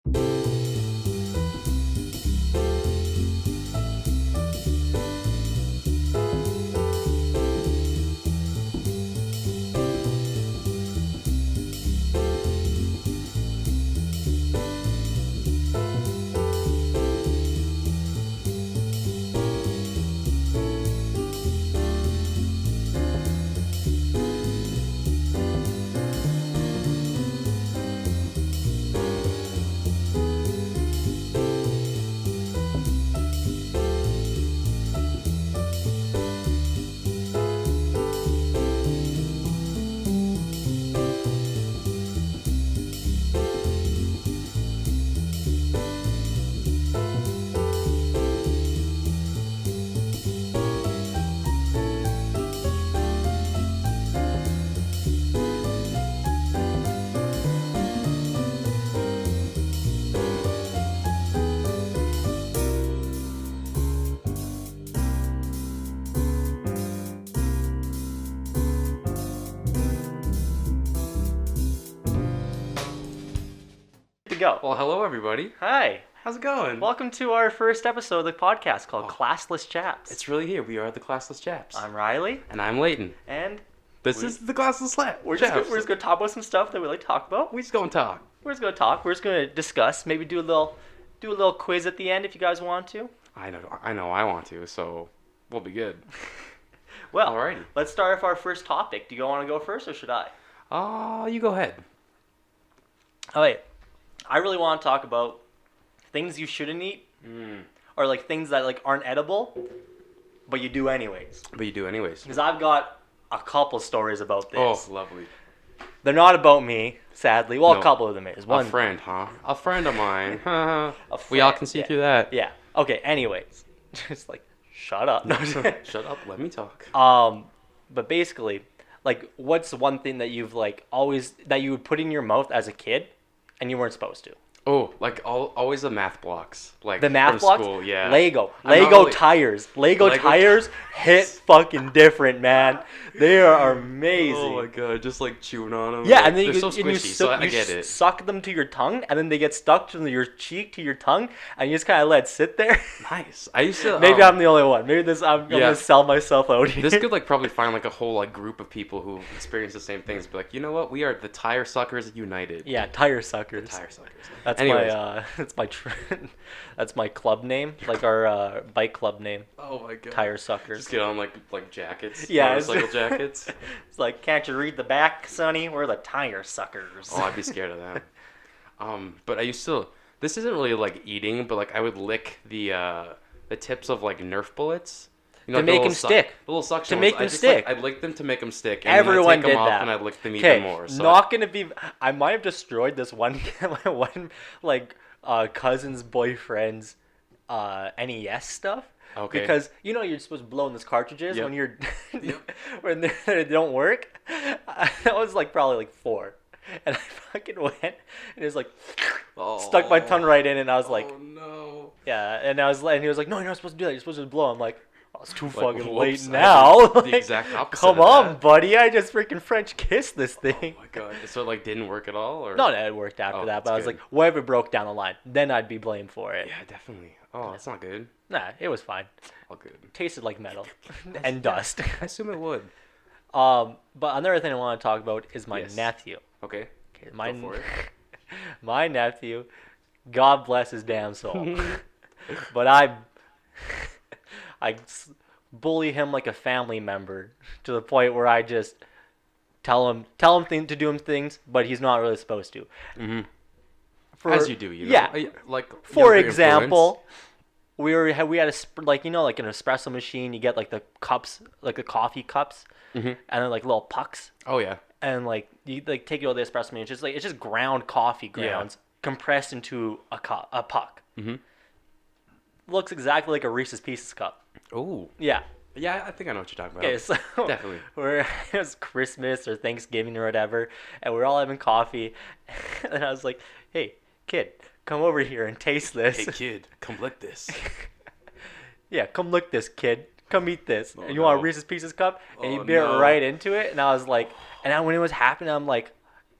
Go. Well, hello everybody. Hi. How's it going? Welcome to our first episode of the podcast called Classless Chaps. It's really here. We are the Classless Chaps. I'm Riley. And I'm Leighton. And this is the Classless Chaps. We're just going to talk about some stuff that we like to talk about. We just going to talk. We're just going to talk. We're just going to discuss. Maybe do a little quiz at the end if you guys want to. I know I want to, so we'll be good. Well, alrighty. Let's start with our first topic. Do you want to go first or should I? You go ahead. Oh, wait. I really want to talk about things you shouldn't eat, or like things that like aren't edible, but you do anyways. Because I've got a couple stories about this. Oh, lovely. They're not about me, sadly. Well, No. A couple of them is. One A friend, huh? A friend of mine. We friend, all can see through that. Yeah. Okay. Anyways, just like shut up. No, Shut up. Let me talk. But basically, like, what's one thing that you've like always that you would put in your mouth as a kid, and you weren't supposed to? Oh, like always the math blocks. Like the math from blocks? School, yeah. Lego really... tires. Lego tires hit fucking different, man. They are amazing. Oh my god, just like chewing on them. Yeah, like, and then they're so squishy, so I get it. Suck them to your tongue, and then they get stuck to your cheek to your tongue, and you just kind of let it sit there. Nice. I used to. Maybe I'm the only one. Maybe I'm gonna sell myself out here. This could like probably find like a whole like group of people who experience the same things. Be like, you know what? We are the Tire Suckers United. Yeah, Tire Suckers. The Tire Suckers. That's that's my club name, like our bike club name. Oh my god. Tire Suckers. Just get on like jackets. Yeah, motorcycle jackets. It's like, can't you read the back, Sonny? We're the Tire Suckers. Oh, I'd be scared of that. But I used to. This isn't really like eating, but like I would lick the tips of like Nerf bullets. You know, to make them stick. The little suction to make ones. them stick. I'd lick them to make them stick. And Everyone then I'd take did them off that. And I'd lick them even more. So not gonna be. I might have destroyed this one like cousin's boyfriend's NES stuff. Okay. Because you know you're supposed to blow in those cartridges Yep. when you're Yep. when they don't work. I was like probably like 4, and I fucking went and it was like stuck my tongue right in, and I was like, oh no. yeah, and he was like, no, you're not supposed to do that. You're supposed to blow. I'm like, oh, it's too fucking whoops, late now. The exact opposite. Come of on, that. buddy. I just freaking French kissed this thing. Oh my god. So it like didn't work at all, or No, it worked after that. But I was good. like, what if it broke down the line? Then I'd be blamed for it. Yeah, definitely. Oh, that's not good. Nah, it was fine. All good. Tasted like metal and dust. I assume it would. But another thing I want to talk about is my Yes. nephew. Okay. Okay, Go for it. my nephew, God bless his damn soul. But I bully him like a family member to the point where I just tell him to do things, but he's not really supposed to. Mm-hmm. As you do, you know? Yeah. Like For younger example, we had like an espresso machine. You get like the cups, like the coffee cups, influence. and then like little pucks, Oh yeah. and like you like take it out of the espresso machine. It's just ground coffee grounds compressed into a puck. Mm-hmm. Looks exactly like a Reese's Pieces cup. Oh. Yeah. Yeah, I think I know what you're talking about. Okay, so Definitely. it was Christmas or Thanksgiving or whatever, and we're all having coffee, and I was like, "Hey, kid, come over here and taste this." Hey kid, come lick this. Yeah, come lick this, kid. Come eat this. Oh, and you want a no. Reese's Pieces cup? And he Oh, bit no. right into it, and I was like, when it was happening, I'm like,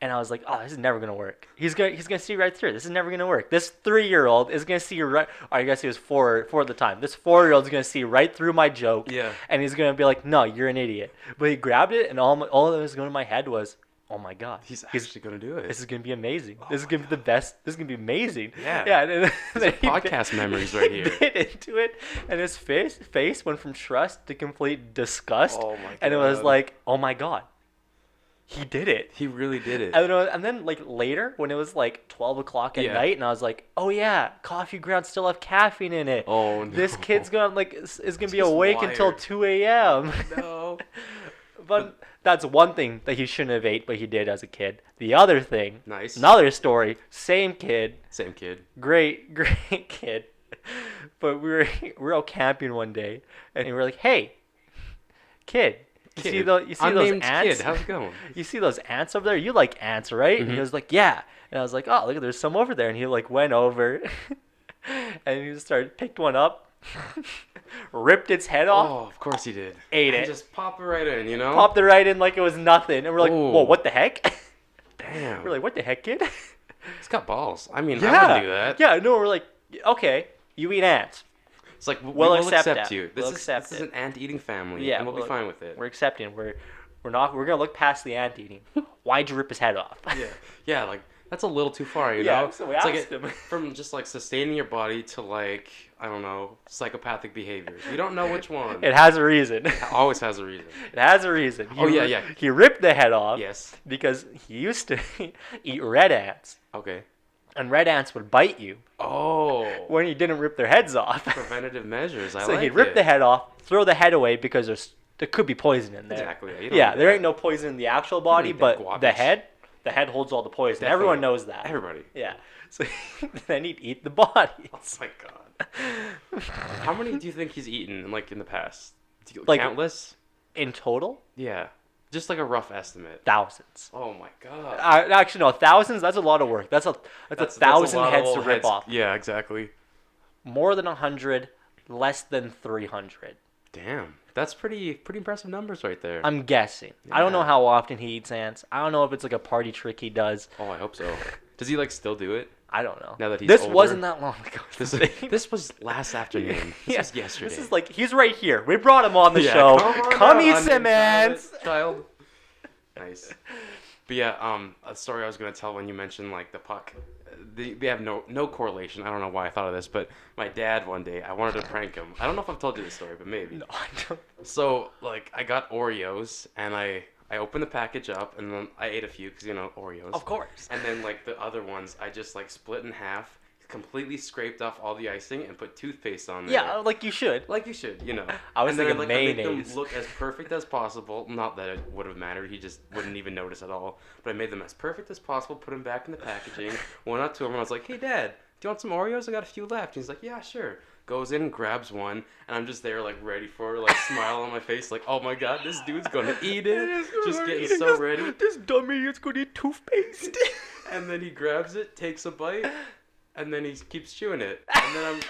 And I was like, oh, this is never gonna work. He's gonna see right through it. This is never gonna work. This 3-year-old is gonna see right. Or I guess he was four at the time. This 4-year-old is gonna see right through my joke. Yeah. And he's gonna be like, no, you're an idiot. But he grabbed it, and all that was going to my head was, oh my god, he's actually gonna do it. This is gonna be amazing. This is gonna be the best. This is gonna be amazing. Yeah. Yeah. And then podcast memories right here. Bit into it, and his face went from trust to complete disgust. Oh my god. And it was like, oh my god. He did it. He really did it. And then like later when it was like 12 o'clock at night, and I was like, oh yeah, coffee grounds still have caffeine in it. Oh no. This kid's gonna is gonna be awake until 2 a.m. No. But that's one thing that he shouldn't have ate, but he did as a kid. The other thing, nice. Another story, same kid. Same kid. Great kid. But we were out camping one day, and we were like, hey, kid. You see those ants? Kid, how's it going? You see those ants over there? You like ants, right? Mm-hmm. And he was like, yeah. And I was like, oh, look, there's some over there. And he like went over, and he just picked one up, ripped its head off. Oh, of course he did. Ate it. Just pop it right in, you know? Popped it right in like it was nothing. And we're like, whoa, what the heck? Damn. We're like, what the heck, kid? He's got balls. I mean, I wouldn't do that. Yeah, no, we're like, okay, you eat ants. It's like, we'll accept you. This is an ant-eating family, yeah, and we'll be fine with it. We're accepting. We're gonna look past the ant-eating. Why'd you rip his head off? Yeah, like, that's a little too far, you know? So we asked him. From just, like, sustaining your body to, like, I don't know, psychopathic behaviors. We don't know which one. It has a reason. It always has a reason. It has a reason. Yeah. He ripped the head off. Yes. Because he used to eat red ants. Okay. And red ants would bite you. Oh. When you didn't rip their heads off. Preventative measures. So he'd rip the head off, throw the head away because there could be poison in there. Exactly. Yeah, there ain't no poison in the actual body, but the head holds all the poison. Definitely. Everyone knows that. Everybody. Yeah. So then he'd eat the bodies. Oh my god. How many do you think he's eaten like in the past? Like, countless? In total? Yeah. Just like a rough estimate. Thousands. Oh my god. Actually, no, thousands. That's a lot of work. That's a thousand heads to rip off. Yeah, exactly. More than 100, less than 300. Damn, that's pretty impressive numbers right there. I'm guessing. Yeah. I don't know how often he eats ants. I don't know if it's like a party trick he does. Oh, I hope so. Does he like still do it? I don't know. Now that he's this older? Wasn't that long ago. This was last afternoon. This was yesterday. This is like he's right here. We brought him on the show. Come eat some ants, child. Nice. But yeah, a story I was gonna tell when you mentioned like the puck. They have no correlation. I don't know why I thought of this, but my dad one day I wanted to prank him. I don't know if I've told you this story, but maybe. No, I don't. So like I got Oreos and I opened the package up and then I ate a few because Oreos. Of course. And then like the other ones I just like split in half, completely scraped off all the icing and put toothpaste on there. Yeah, like you should. Like you should, I was thinking I mayonnaise. made them look as perfect as possible. Not that it would have mattered. He just wouldn't even notice at all. But I made them as perfect as possible, put them back in the packaging, went up to him and I was like, hey, Dad, do you want some Oreos? I got a few left. And he's like, yeah, sure. Goes in, grabs one, and I'm just there like ready for like smile on my face like, oh my god, this dude's gonna eat it. Just getting so ready. This dummy is gonna eat toothpaste. And then he grabs it, takes a bite, and then he keeps chewing it. And then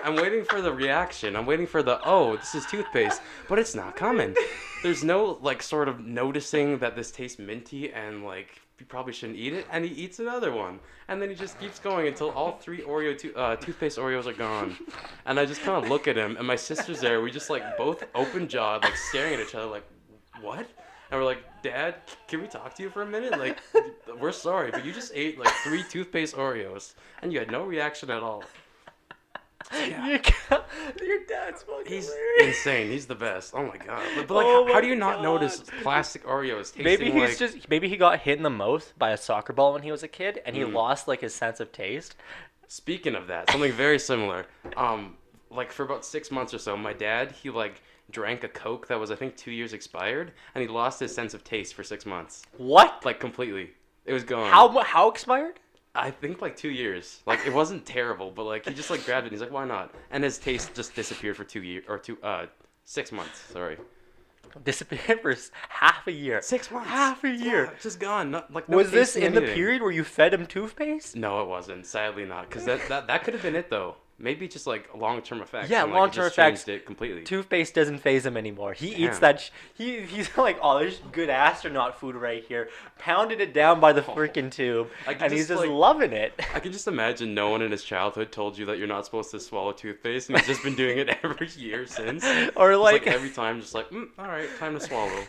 I'm waiting for the reaction. I'm waiting for the, oh, this is toothpaste. But it's not coming. There's no like sort of noticing that this tastes minty and like you probably shouldn't eat it. And he eats another one. And then he just keeps going until all 3 toothpaste Oreos are gone. And I just kind of look at him, and my sister's there. We just like both open jawed, like staring at each other like, what? And we're like, Dad, can we talk to you for a minute? Like, we're sorry, but you just ate like 3 toothpaste Oreos, and you had no reaction at all. Yeah. Your dad's fucking He's hilarious. insane. He's the best. Oh my god. But like, how do you not notice plastic Oreos tasting Maybe he got hit in the mouth by a soccer ball when he was a kid, and he lost like his sense of taste. Speaking of that, something very similar. Like for about 6 months or so, my dad, he like drank a Coke that was I think 2 years expired, and he lost his sense of taste for 6 months. What? Like completely. It was gone. How expired? I think like 2 years. Like it wasn't terrible, but like he just like grabbed it and he's like, why not? And his taste just disappeared for 6 months, sorry. Disappeared for half a year. 6 months. Half a year. Yeah, just gone. No was this in anything. the period where you fed him toothpaste? No, it wasn't. Sadly not. Because that could have been it though. Maybe just like long-term effects. Yeah, and, like, long-term it just effects. changed it completely. Toothpaste doesn't phase him anymore. He eats Damn. that. He's like, oh, there's good astronaut food right here. Pounded it down by the freaking tube, and he's just like, loving it. I can just imagine no one in his childhood told you that you're not supposed to swallow toothpaste, and he's just been doing it every year since. Or Just, like every time, just like, all right, time to swallow.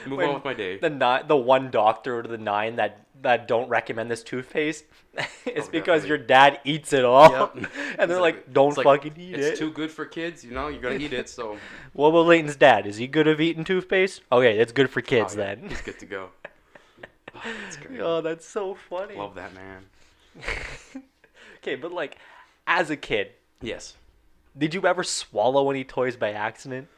Move on with my day. The one doctor or the 9 that don't recommend this toothpaste, it's because definitely. your dad eats it all, Yep. and they're like, don't fucking eat it. It's too good for kids, you gotta eat it, so. What about Leighton's dad? Is he good at eating toothpaste? Okay, that's good for kids Oh, yeah, then. he's good to go. Oh, that's great. Oh, that's so funny. Love that man. Okay, but like, as a kid, Yes. did you ever swallow any toys by accident?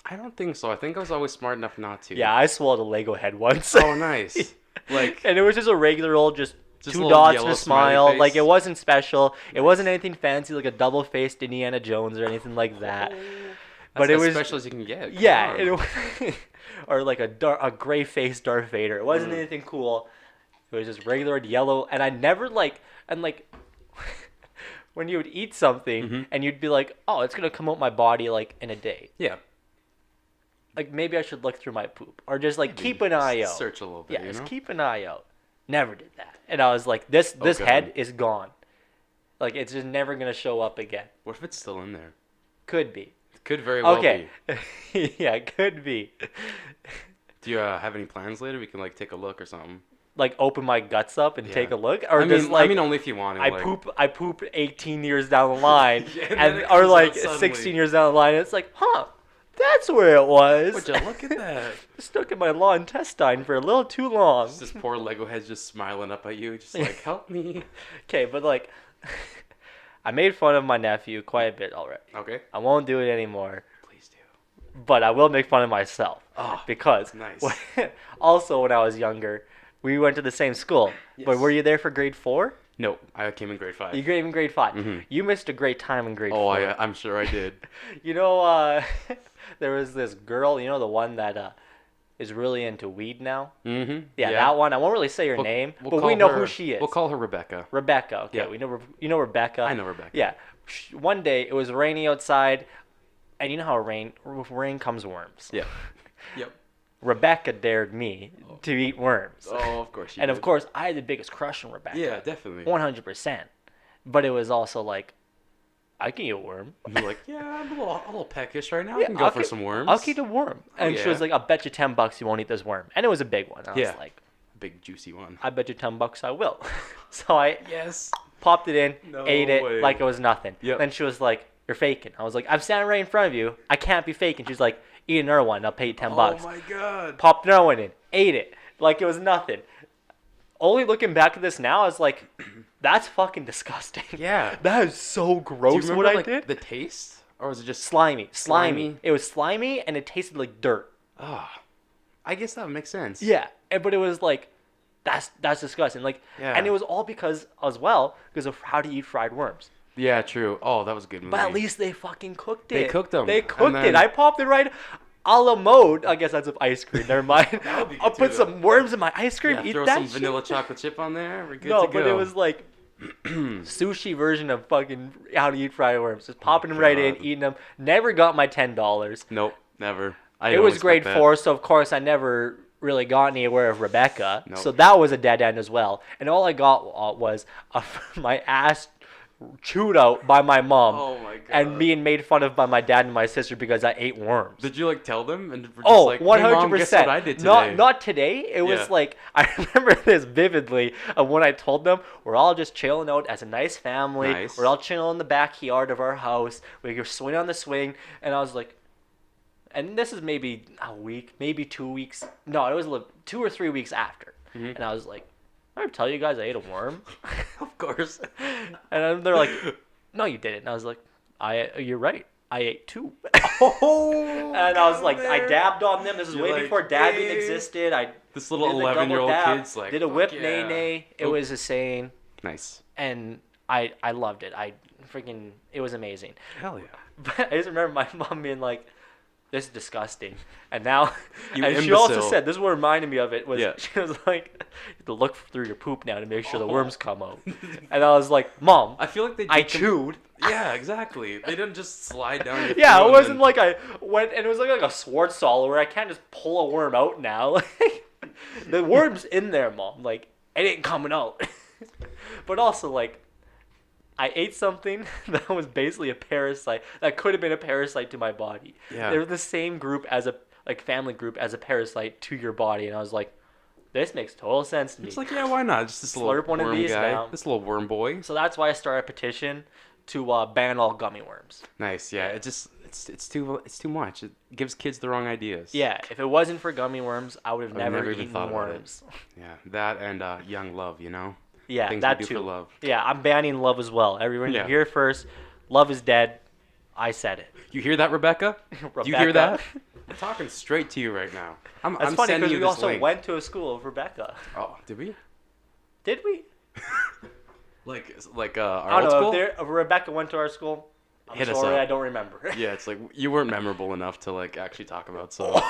I don't think so. I think I was always smart enough not to. Yeah, I swallowed a Lego head once. Oh, nice. Like, and it was just a regular old, just a 2 little dots yellow and a smiley smile. face? Like, it wasn't special. It wasn't anything fancy, like a double-faced Indiana Jones or anything like that. But that's it as was special as you can get. Come yeah, on. it was, or like a gray-faced Darth Vader. It wasn't anything cool. It was just regular yellow, and I never when you would eat something and you'd be like, oh, it's gonna come out my body like in a day. Yeah. Like, maybe I should look through my poop, or just like keep an eye out. Search a little bit. Yeah, just keep an eye out. Never did that, and I was like, this God. head is gone. Like, it's just never gonna show up again. What if it's still in there? Could be. Could very well Okay. be. Yeah, could be. Do you have any plans later? We can like take a look or something. Like, open my guts up and Yeah. take a look, or I just like mean, only if you want to. I poop 18 years down the line, Yeah, and then and it or comes like out suddenly. 16 years down the line, and it's like, huh, that's where it was. Would you look at that? Stuck in my long intestine for a little too long. This poor Lego head's just smiling up at you, just like, help me. Okay, but like, I made fun of my nephew quite a bit already. Okay. I won't do it anymore, Please do. but I will make fun of myself. Oh, because nice. also when I was younger, we went to the same school. But Yes. were you there for grade 4? No, I came in grade 5. You came in grade 5. Mhm. You missed a great time in grade Oh, 4. I'm sure I did. You know, there was this girl, you know, the one that is really into weed now? Mm-hmm. Yeah, that one. I won't really say her name, but we know who she is. We'll call her Rebecca. Rebecca. Okay, Yeah. we know. You know Rebecca. I know Rebecca. Yeah. One day it was raining outside, and you know how with rain comes worms. Yeah. Yep. Rebecca dared me to eat worms, Oh, of course you and did. of course I had the biggest crush on Rebecca. Yeah, definitely. 100%. But it was also like, I can eat a worm. You're like, yeah, I'm a little peckish right now. I Yeah, can go I'll for keep- some worms. I'll eat a worm. And she was yeah. like, I'll bet you $10 you won't eat this worm. And it was a big one. I Yeah. was like, Big juicy one. I bet you $10 I will. So I Yes. popped it in, No ate it way. like it was nothing. Yep. Then she was like, you're faking. I was like, I'm standing right in front of you. I can't be faking. She's like, eat another one. I'll pay you $10. Oh my god. Popped another one in, ate it like it was nothing. Only looking back at this now, I was like, that's fucking disgusting. Yeah. That is so Do you gross remember what I like did. the taste, or was it just Slimy. Slimy? It was slimy and it tasted like dirt. Oh, I guess that makes sense. Yeah, but it was like, that's disgusting. Like, Yeah. and it was all because of How to Eat Fried Worms. Yeah, true. Oh, that was a good movie. But at least they fucking cooked it. They cooked them, They and cooked it. then- I popped it right a la mode. I guess that's with ice cream. Never mind. That would be I'll good put too, some worms in my ice cream. Yeah, Eat throw that some shit. vanilla chocolate chip on there. We're good No, to go. but it was like sushi version of fucking How to Eat Fried Worms. Just popping them right in, God. eating them. Never got my $10. Nope, never. I It don't was expect grade that. 4, so of course I never really got anywhere of Rebecca. Nope. So that was a dead end as well. And all I got was my ass chewed out by my mom. Oh my god. And being made fun of by my dad and my sister because I ate worms. Did you like tell them and were just Oh, like, hey, 100%. Mom, guess what I did today? Not today. It was Yeah. like, I remember this vividly of when I told them we're all just chilling out as a nice family. Nice. We're all chilling in the backyard of our house. We were swinging on the swing. And I was like, and this is maybe a week, maybe 2 weeks. No, it was 2 or 3 weeks after. Mhm. And I was like, I ever tell you guys I ate a worm? Of course. And then they're like, no, you didn't. And I was like, you're right. I ate 2. Oh. And I was like, I dabbed on them. This is You're way like, before dabbing hey. existed. I This little did the double 11-year-old dab, kid's like, did a fuck whip yeah. nay. It Oh. was insane. Nice. And I loved it. It was amazing. Hell yeah. But I just remember my mom being like, this is disgusting. And now, You and she also imbecile. said, this is what reminded me of it, was Yeah. she was like, you have to look through your poop now to make sure the worms come out. And I was like, Mom, I feel like they. I chewed. Yeah, exactly. They didn't just slide down your. Yeah, throat it wasn't and like I went, and it was like a Schwarzwälder where I can't just pull a worm out now. The worm's in there, Mom. Like, it ain't coming out. But also, like, I ate something that was basically a parasite. That could have been a parasite to my body. Yeah. They're the same group as a, like, family group as a parasite to your body. And I was like, this makes total sense to me. It's like, yeah, why not? Just this Slurp little one of worm these guy. now. This little worm boy. So that's why I started a petition to ban all gummy worms. Nice. Yeah. It's too much. It gives kids the wrong ideas. Yeah, if it wasn't for gummy worms, I would have I've never never even eaten thought about it. worms. Yeah. That and young love. You know. Yeah, Things that we do too. for love. Yeah, I'm banning love as well. Everyone, Yeah. here first. Love is dead. I said it. You hear that, Rebecca? Rebecca. You hear that? I'm talking straight to you right now. That's I'm funny sending because you we this also link. went to a school of Rebecca. Oh, did we? Did we? Like our I old don't know. school? If Rebecca went to our school, I'm Hit us sorry, up. I don't remember. Yeah, it's like you weren't memorable enough to like actually talk about. So,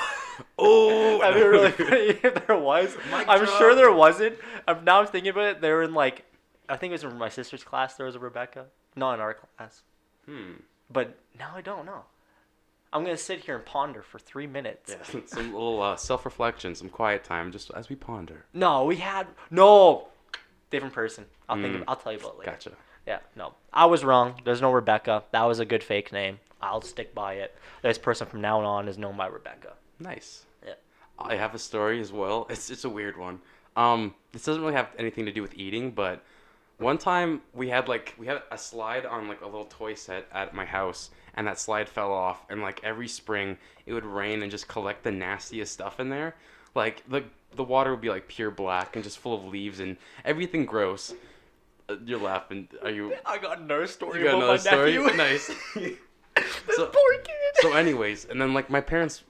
oh, That'd be really funny if there was. Mic I'm drop. sure there wasn't. Now I'm thinking about it. They were in like, I think it was in my sister's class. There was a Rebecca. Not in our class. But now I don't know. I'm gonna sit here and ponder for 3 minutes. Yeah, some little self-reflection, some quiet time, just as we ponder. No, we had no different person. I'll think. I'll tell you about it later. Gotcha. Yeah, no, I was wrong. There's no Rebecca. That was a good fake name. I'll stick by it. This person from now on is known by Rebecca. Nice. Yeah. I have a story as well. It's a weird one. This doesn't really have anything to do with eating, but one time we had a slide on like a little toy set at my house, and that slide fell off, and like every spring it would rain and just collect the nastiest stuff in there. Like the water would be like pure black and just full of leaves and everything gross. You're laughing. Are you? I got another story You got about another my story? nephew. Nice. This So- poor kid. So anyways, and then like my parents,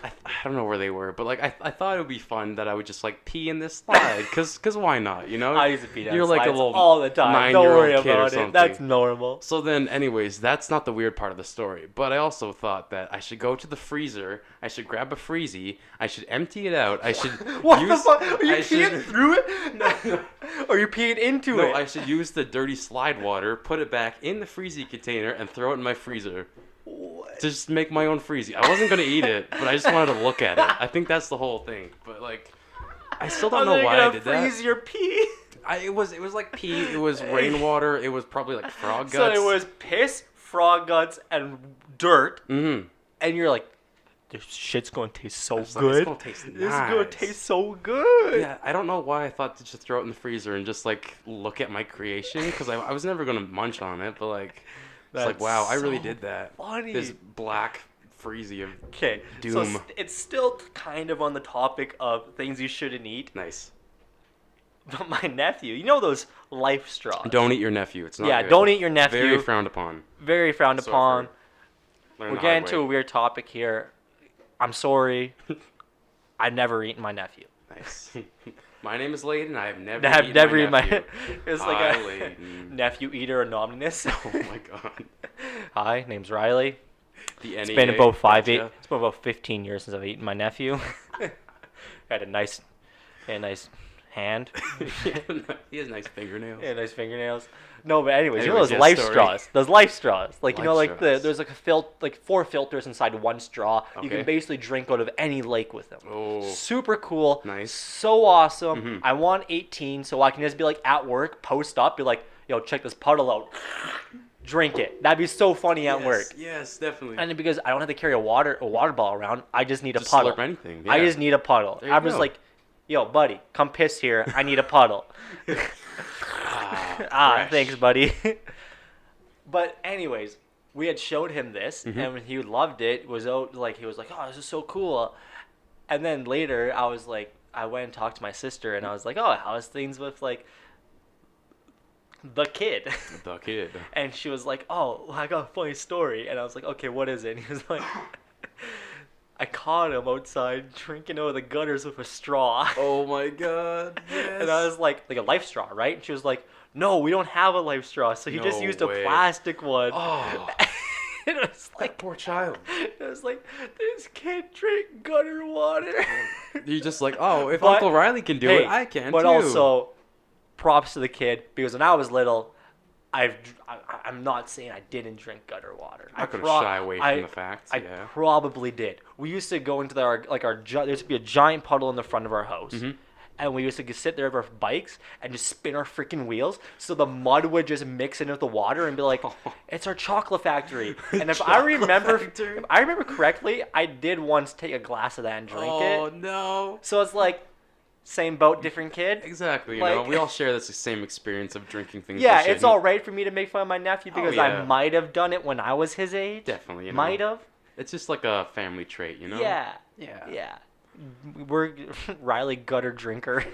I don't know where they were, but like I thought it would be fun that I would just like pee in this slide, cause why not, you know? I used to pee down You're like a slides little all the time. Don't 9-year-old worry kid or about it. something. That's normal. So then, anyways, that's not the weird part of the story. But I also thought that I should go to the freezer. I should grab a freezy. I should empty it out. I should What use. the fuck? Are you I peeing should- through it? No. Or are you peeing into No, it? I should use the dirty slide water, put it back in the freezy container, and throw it in my freezer. What? To just make my own freezy. I wasn't gonna eat it, but I just wanted to look at it. I think that's the whole thing. But like, I still don't know why I did that. Freeze your pee. It was like pee. It was rainwater. It was probably like frog guts. So it was piss, frog guts, and dirt. Mm-hmm. And you're like, this shit's gonna taste so It's good. gonna taste This is gonna nice. taste so good. Yeah, I don't know why I thought to just throw it in the freezer and just like look at my creation because I was never gonna munch on it, but like it's like That's wow, I really so did that. funny. This black freezy of Okay, so doom. it's still kind of on the topic of things you shouldn't eat. Nice. But my nephew, you know those life straws? Don't eat your nephew. It's not. Yeah, good. don't eat your nephew. Very frowned upon. Very frowned So upon. Learn We're the getting hard to a way. weird topic here. I'm sorry. I've never eaten my nephew. Nice. My name is Layden. I have never I've eaten never my eaten my. nephew. It's Hi, like a Layden. nephew eater anonymous. Oh my god. Hi, name's Riley. The It's NEA, been about gotcha. It's been about 15 years since I've eaten my nephew. Had a nice hand. He has nice fingernails. Yeah, nice fingernails. No, but anyways, you know Anyways, those yeah, life story. straws. Those life straws. Like you know, Life like straws. there's like like 4 filters inside one straw. You Okay. can basically drink out of any lake with them. Oh. Super cool. Nice. So awesome. Mhm. I want 18 so I can just be like at work, post up, be like, yo, check this puddle out. Drink it. That'd be so funny at work. Yes, definitely. And then because I don't have to carry a water bottle around, I just need a Just puddle. slurp anything. I yeah. just need a puddle. There you I'm just go. like, yo, buddy, come piss here. I need a puddle. fresh. Thanks, buddy. But anyways, we had showed him this, Mhm. and when he loved it, he was like, oh, this is so cool. And then later, I was like, I went and talked to my sister, and I was like, oh, how's things with like the kid? The kid. And she was like, oh, I got a funny story. And I was like, okay, what is it? And he was like, I caught him outside drinking out of the gutters with a straw. Oh my god. Yes. And I was like a life straw, right? And she was like, no, we don't have a life straw. So he just No used way. a plastic one. Oh. it was like poor child. It was like this kid drink gutter water. You're just like, oh, if Uncle Riley can do it, I can but too. But also, props to the kid because when I was little, I'm not saying I didn't drink gutter water. I could shy away from the facts. I probably did. We used to go into there used to be a giant puddle in the front of our house. Mm-hmm. And we used to sit there with our bikes and just spin our freaking wheels, so the mud would just mix in with the water and be like, "It's our chocolate factory." And if I remember correctly, I did once take a glass of that and drink it. Oh no! So it's like, same boat, different kid. Exactly. You know, we all share this same experience of drinking things. Yeah, it's all right for me to make fun of my nephew because I might have done it when I was his age. Definitely, you know. Might have. It's just like a family trait, you know. Yeah. We're Riley gutter drinker.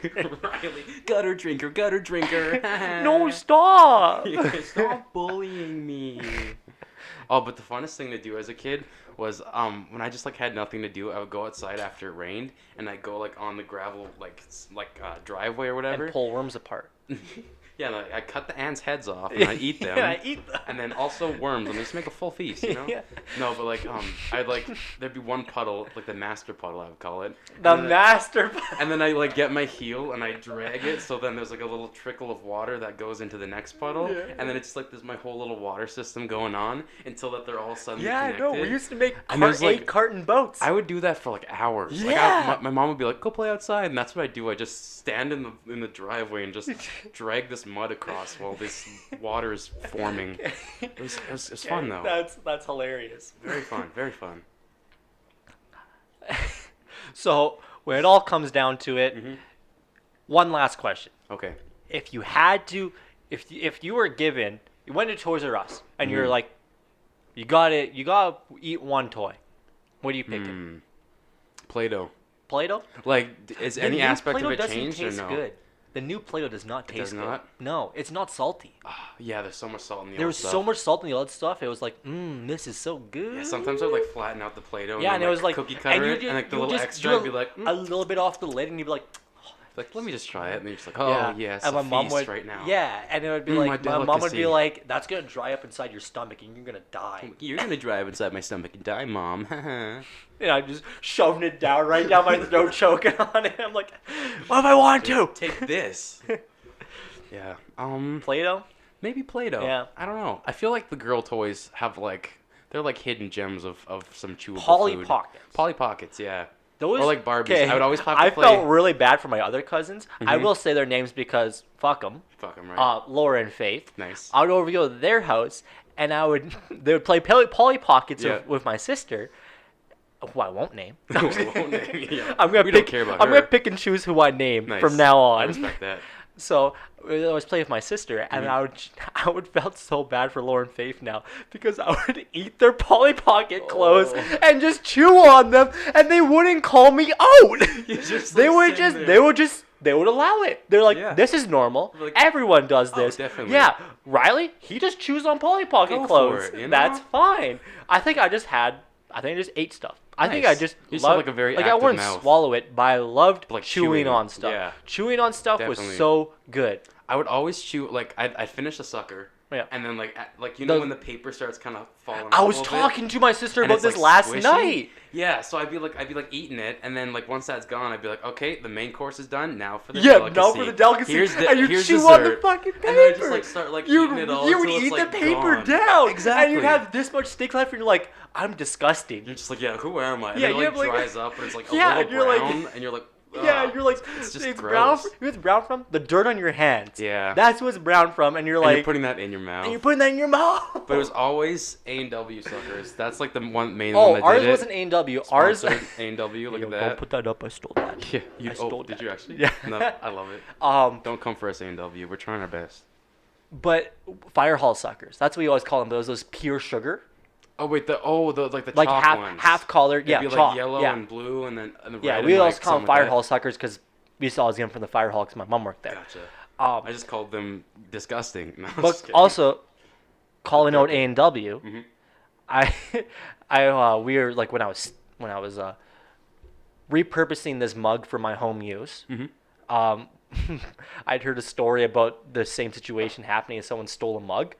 Riley gutter drinker. No, stop! Stop bullying me. Oh, but the funnest thing to do as a kid was when I just like had nothing to do, I would go outside after it rained and I'd go like on the gravel like driveway or whatever and pull worms apart. Yeah, and I cut the ants' heads off and I eat them. Yeah, I eat them. And then also worms, and just make a full feast, you know? Yeah. No, but like I'd like there'd be one puddle, like the master puddle I would call it. The master puddle. And then I like get my heel and I drag it, so then there's like a little trickle of water that goes into the next puddle, and then it's just like there's my whole little water system going on until that they're all suddenly connected. Yeah, no, we used to make 8 carton boats. I would do that for like hours. Yeah. Like my mom would be like, "Go play outside," and that's what I do. I just stand in the driveway and just drag this mud across while this water is forming. It was fun though. That's hilarious. Very fun. Very fun. So when it all comes down to it, one last question. Okay. If you had to, if you were given, you went to Toys R Us and you're like, you gotta eat one toy. What are you picking? Play-Doh. Play-Doh? Like, is any aspect of it changed or no? Good. The new Play-Doh does not taste good. It does not? No, it's not salty. Yeah, there's so much salt in the There old was stuff. so much salt in the old stuff. It was like, this is so good. Yeah, sometimes I would like flatten out the Play-Doh and then, it was like cookie cutter it, and like the little extra, I'd be like, a little bit off the lid, and you'd be like, let me just try it, and you're just like, oh yes, and my mom would, right now. Yeah, and it would be like, my mom would be like, that's gonna dry up inside your stomach, and you're gonna die. You're gonna dry up inside my stomach and die, Mom. And I'm just shoving it down right down my throat, choking on it. I'm like, what if I want to? Take this. Yeah. Play-Doh? Maybe Play-Doh. Yeah. I don't know. I feel like the girl toys have like they're like hidden gems of some chewable Polly food. Pockets. Polly Pockets, yeah. Those, or like Barbies. Okay, I would always pop. I felt really bad for my other cousins. I will say their names because fuck them. Fuck them, right? Laura and Faith. Nice. I would go to their house and they would play Polly Pockets with my sister, who I won't name. Yeah. I'm gonna don't care about her. I'm gonna pick and choose who I name from now on. I respect that. So I always play with my sister, and I would felt so bad for Lauren Faith now because I would eat their Polly Pocket clothes and just chew on them, and they wouldn't call me out. They would allow it. They're like, this is normal. Like, everyone does this. Definitely. Yeah, Riley, he just chews on Polly Pocket clothes. For it, you know? That's fine. I think I just ate stuff. I think I just loved, like a very I wouldn't mouth. Swallow it, but I loved like chewing on stuff. Yeah. Chewing on stuff was so good. I would always chew, like, I'd finish a sucker, and then, like when the paper starts kind of falling I was talking to my sister about this last night. Yeah, so I'd be like eating it, and then, like, once that's gone, I'd be like, okay, the main course is done, now for the delicacy. Now for the delicacy. And you chew on the fucking paper. And then I just, like, start, like, eating it all You would until eat it's, like, the paper gone. down. Exactly. And you'd have this much steak left, and you're like, I'm disgusting. You're just like, yeah, who am I? And yeah, then it, like, dries up, and it's, like, a yeah, little brown, and you're like, yeah, you're like, it's just it's gross. brown. What's brown from? The dirt on your hands. Yeah. That's what's brown from, and you're like, you're putting that in your mouth. And you're putting that in your mouth. But it was always A&W suckers. That's like the main one that did it. Ours wasn't A&W. Ours A&W. Look at that. Don't put that up. I stole that. Yeah, I stole did that. you actually? Yeah. No, I love it. Don't come for us, A&W. We're trying our best. But Fire Hall suckers. That's what you always call them. Those pure sugar. Oh wait, the like chalk ones. half colored. Yeah, be chalk. like yellow and blue, and then red. Yeah, and we like always call them Fire like Hall suckers because we used to always get them from the Fire Hall because my mom worked there. Gotcha. I I just called them disgusting. No, but also, calling out A&W, we were like when I was repurposing this mug for my home use. I'd heard a story about the same situation happening as someone stole a mug.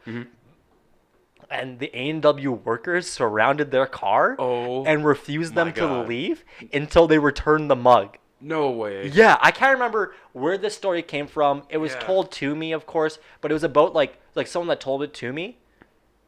and the A&W workers surrounded their car and refused them to leave until they returned the mug. No way. Yeah, I can't remember where this story came from. It was told to me, of course, but it was about like someone that told it to me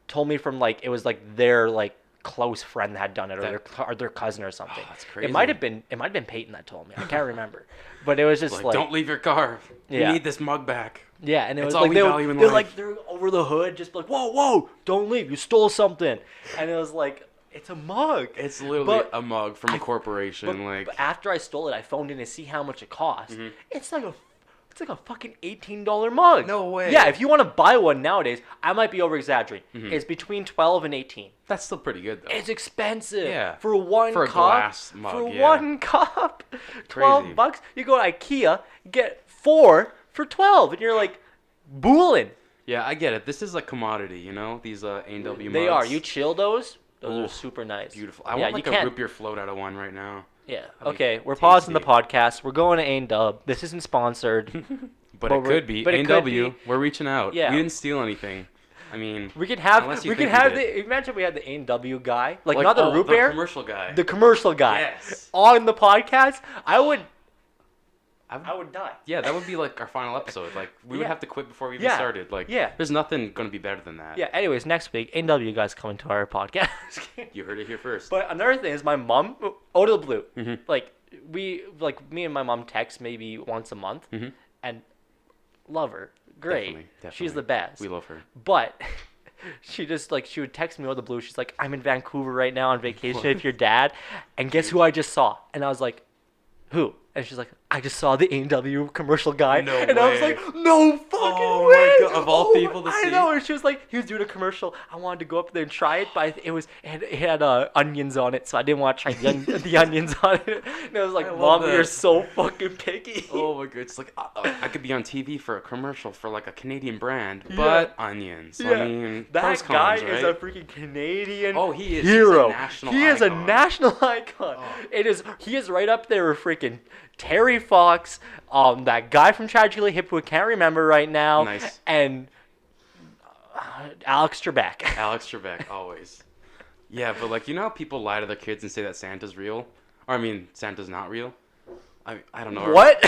told me from like it was like their like close friend that had done it or their cousin or something. That's crazy. It might have been Peyton that told me. I can't remember. But it was just like don't leave your car. You need this mug back. Yeah, and it was all like we value in life. they're over the hood just like, "Whoa, don't leave. You stole something." And it was like, it's a mug. It's literally a mug from a corporation. But after I stole it, I phoned in to see how much it cost. Mm-hmm. It's like a fucking $18 mug. No way. Yeah, if you want to buy one nowadays, I might be over exaggerating. Mm-hmm. It's between 12 and 18. That's still pretty good though. It's expensive. Yeah. For one cup. A glass mug. For one cup. $12. You go to IKEA, get 4 for 12, and you're like, booling. Yeah, I get it. This is a commodity, you know? These A&W mugs. They are. You chill those. Those are super nice. Beautiful. I want like a root beer float out of one right now. Yeah. Okay, we're pausing the podcast. We're going to A&W. This isn't sponsored. but it could be. A&W, we're reaching out. Yeah. We didn't steal anything. I mean, we could have imagine we had the A&W guy, like not the root beer. The commercial guy. The commercial guy. Yes. On the podcast. I would die. Yeah, that would be like our final episode. Like we would have to quit before we even started. Like there's nothing going to be better than that. Yeah. Anyways, next week, A&W guys coming to our podcast. You heard it here first. But another thing is my mom, out of the blue, like me and my mom text maybe once a month, and love her, great, definitely. She's the best. We love her. But she would text me out of the blue. She's like, I'm in Vancouver right now on vacation with your dad, and guess who I just saw? And I was like, who? And she's like, I just saw the A&W commercial guy. No and way. I was like, no fucking way. Oh my God. Of all people to see. I know. And she was like, he was doing a commercial. I wanted to go up there and try it, but it had onions on it, so I didn't want to try the onions on it. And I was like, Mom, you're so fucking picky. Oh my God. It's like, I could be on TV for a commercial for like a Canadian brand, but onions. Yeah. I mean, that guy is a freaking Canadian he is. hero. He is a national icon. Oh. He is right up there with freaking Terry Fox, that guy from Tragically Hip who I can't remember right now, and Alex Trebek. Alex Trebek, always. Yeah, but like, you know how people lie to their kids and say that Santa's real? Or I mean, Santa's not real? I don't know. What?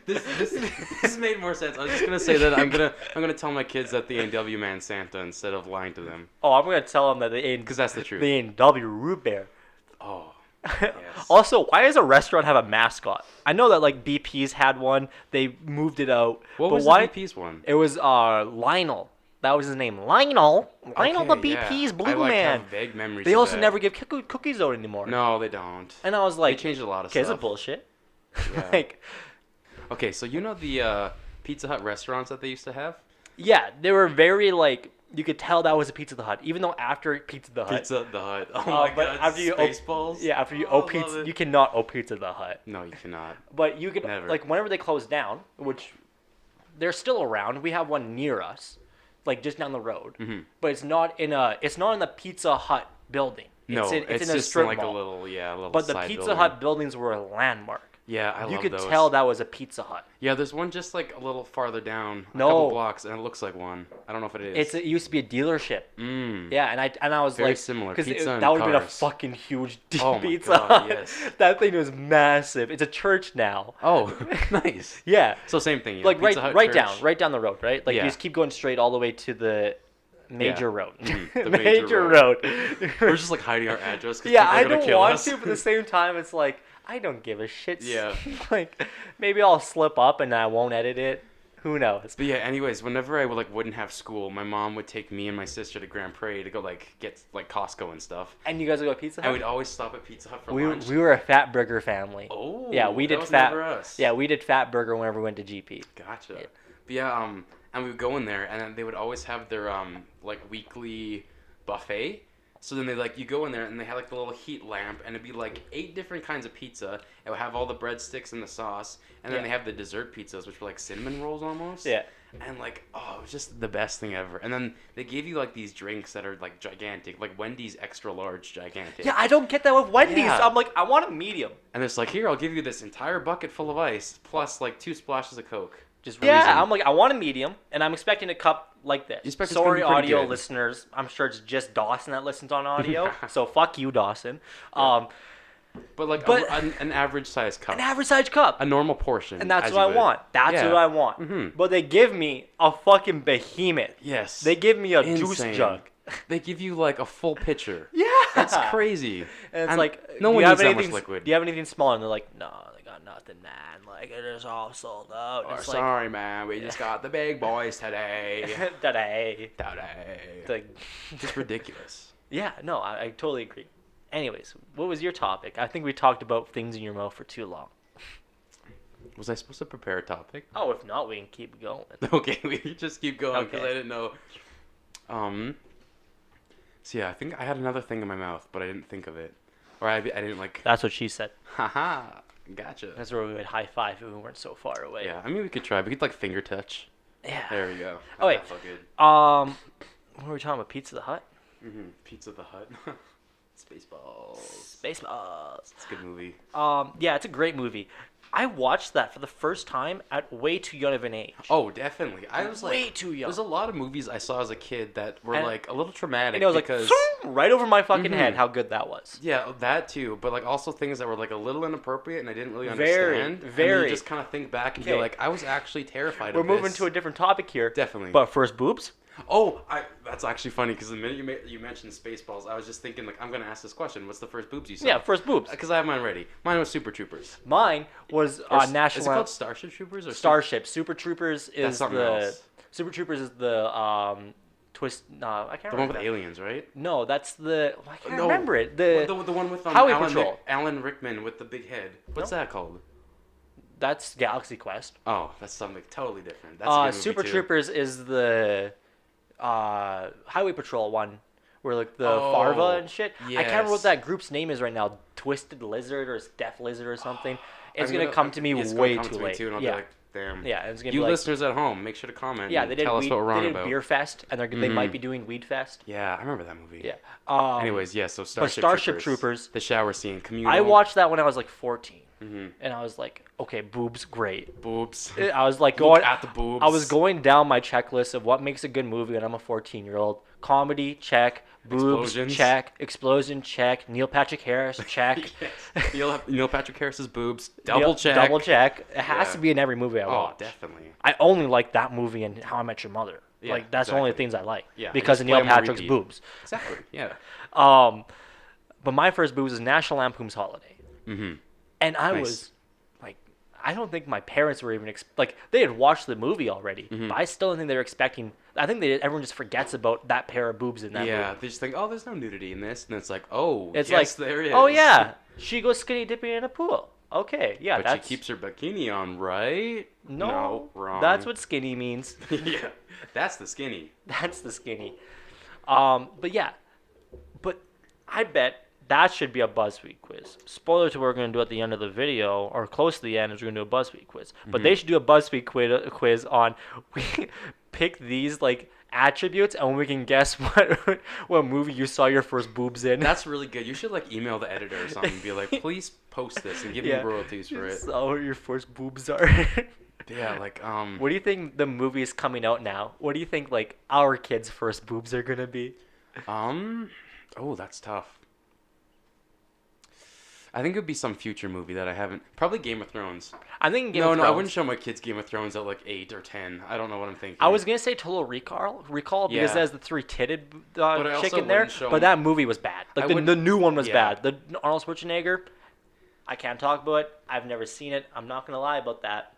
This made more sense. I was just gonna say that I'm gonna tell my kids that the A&W man's Santa instead of lying to them. Oh, I'm gonna tell them that because that's the truth. The A&W root beer. Oh. Yes. Also, why does a restaurant have a mascot? I know that like BP's had one. They moved it out. What was the BP's one? It was Lionel. That was his name. Lionel the BP's blue man. Have vague memories. They also never give cookies out anymore. No, they don't. And I was like, they changed a lot of stuff. Is it bullshit? Yeah. Okay, so you know the Pizza Hut restaurants that they used to have? Yeah, they were very like. You could tell that was a Pizza Hut, even though after Pizza the Hut. Oh my God! After you Spaceballs. After you owe Pizza, you cannot owe Pizza the Hut. No, you cannot. But you could like whenever they close down, which they're still around. We have one near us, like just down the road. Mm-hmm. But it's not in the Pizza Hut building. It's in a just strip like mall. a little. But the Pizza Hut buildings were a landmark. Yeah, I love those. You could tell that was a Pizza Hut. Yeah, there's one just like a little farther down, a couple blocks, and it looks like one. I don't know if it is. It used to be a dealership. Yeah, and I was very like, similar. Because that would have been a fucking huge Pizza God, Hut. Yes. That thing was massive. It's a church now. Oh, nice. Yeah. So same thing. Like right down the road, right? Like you just keep going straight all the way to the major road. Mm-hmm. The major road. We're just like hiding our address. Yeah, I don't want to, but at the same time, it's like. I don't give a shit. Yeah. Like, maybe I'll slip up and I won't edit it. Who knows? But yeah, anyways, whenever I wouldn't have school, my mom would take me and my sister to Grand Prairie to go get Costco and stuff. And you guys would go to Pizza Hut? And we'd always stop at Pizza Hut for lunch. We were a Fat Burger family. Oh. Yeah, we did never us. Yeah, we did Fat Burger whenever we went to GP. Gotcha. Yeah. But yeah, and we would go in there and then they would always have their weekly buffet. So then you go in there and they had like the little heat lamp and it'd be like 8 different kinds of pizza. It would have all the breadsticks and the sauce. And then they have the dessert pizzas, which were like cinnamon rolls almost. Yeah. And it was just the best thing ever. And then they gave you like these drinks that are like gigantic, like Wendy's extra large gigantic. Yeah, I don't get that with Wendy's. Yeah. I'm like, I want a medium. And it's like, here, I'll give you this entire bucket full of ice plus like 2 splashes of Coke. Just release them. I'm like, I want a medium, and I'm expecting a cup like this. Sorry, audio listeners. I'm sure it's just Dawson that listens on audio, so fuck you, Dawson. Yeah. But an average size cup. An average size cup. A normal portion. And that's what I want. That's what I want. Mm-hmm. But they give me a fucking behemoth. Yes. They give me a juice jug. They give you like a full pitcher. Yeah. That's crazy. And it's like, no one needs that much liquid. Do you have anything smaller? And they're like, no, they got nothing, man. Like, it is all sold out. Oh, sorry, man. We just got the big boys today. Today. It's ridiculous. Yeah, no, I totally agree. Anyways, what was your topic? I think we talked about things in your mouth for too long. Was I supposed to prepare a topic? Oh, if not, we can keep going. Okay, we can just keep going because I didn't know. So yeah, I think I had another thing in my mouth, but I didn't think of it. Or I didn't like... That's what she said. Haha, gotcha. That's where we would high five if we weren't so far away. Yeah, I mean, we could try. We could like finger touch. Yeah. There we go. Oh, wait. That felt good. What were we talking about? Pizza the Hut? Mm-hmm. Pizza the Hut. Spaceballs. Spaceballs. It's a good movie. Yeah, it's a great movie. I watched that for the first time at way too young of an age. Oh, definitely. I was like... Way too young. There's a lot of movies I saw as a kid that were like a little traumatic. And it was because... like, right over my fucking head how good that was. Yeah, that too. But like also things that were like a little inappropriate and I didn't really understand. Very. And you just kind of think back and feel like, I was actually terrified of this. We're moving to a different topic here. Definitely. But first boobs? Oh, that's actually funny because the minute you mentioned Spaceballs, I was just thinking like I'm gonna ask this question. What's the first boobs you saw? Yeah, first boobs. Because I have mine ready. Mine was Super Troopers. Mine was National. Is it called Starship Troopers or Starship? Super Troopers is else. Super Troopers is the twist. No, I can't. The one with aliens, right? No, that's the. I can't remember it. The one with Highway Patrol. Alan Rickman with the big head. What's that called? That's Galaxy Quest. Oh, that's something totally different. That's a good movie Super too. Troopers is the Highway Patrol one, where like the Farva and shit. Yes. I can't remember what that group's name is right now. Twisted Lizard or Death Lizard or something. It's gonna come to me way too late. And I'll be like, damn. Yeah, it's gonna you be like, listeners at home, make sure to comment. Yeah, and they did. Tell us what we're wrong about. Beer Fest, and they might be doing Weed Fest. Yeah, I remember that movie. Yeah. Anyways, yeah. So Starship Troopers. The shower scene. Communal. I watched that when I was like 14. And I was like, okay, boobs, great. Boobs. I was like going at the boobs. I was going down my checklist of what makes a good movie when I'm a 14-year-old. Comedy, check. Boobs, Explosions. check. Explosion, check. Neil Patrick Harris, check. Neil Patrick Harris's boobs. Double check. Double check. It has to be in every movie I watch. Oh, definitely. I only like that movie and How I Met Your Mother. Yeah, like that's the only things I like. Yeah, because of Neil Patrick's boobs. Exactly. Yeah. But my first boobs was National Lampoon's Holiday. And I was like, I don't think my parents were even like they had watched the movie already, but I still don't think they were expecting. I think everyone just forgets about that pair of boobs in that movie. Yeah, they just think, oh, there's no nudity in this, and it's like, oh, it's yes, there is. Oh yeah, she goes skinny dipping in a pool. Okay, yeah, but she keeps her bikini on, right? No, wrong. That's what skinny means. Yeah, that's the skinny. That's the skinny. But yeah, but I bet that should be a BuzzFeed quiz. Spoiler to what we're going to do at the end of the video, or close to the end, is we're going to do a BuzzFeed quiz. But they should do a BuzzFeed quiz on, we pick these, like, attributes, and we can guess what movie you saw your first boobs in. That's really good. You should, like, email the editor or something and be like, please post this and give me royalties for it. So what your first boobs are. Yeah, like, What do you think the movie is coming out now? What do you think, like, our kids' first boobs are going to be? Oh, that's tough. I think it would be some future movie that I haven't. Probably Game of Thrones. I'm thinking Game of Thrones. No, I wouldn't show my kids Game of Thrones at like 8 or 10. I don't know what I'm thinking. I was gonna say Total Recall because there's the three-titted chick in there. But that movie was bad. Like the new one was bad. The Arnold Schwarzenegger. I can't talk about it. I've never seen it. I'm not gonna lie about that.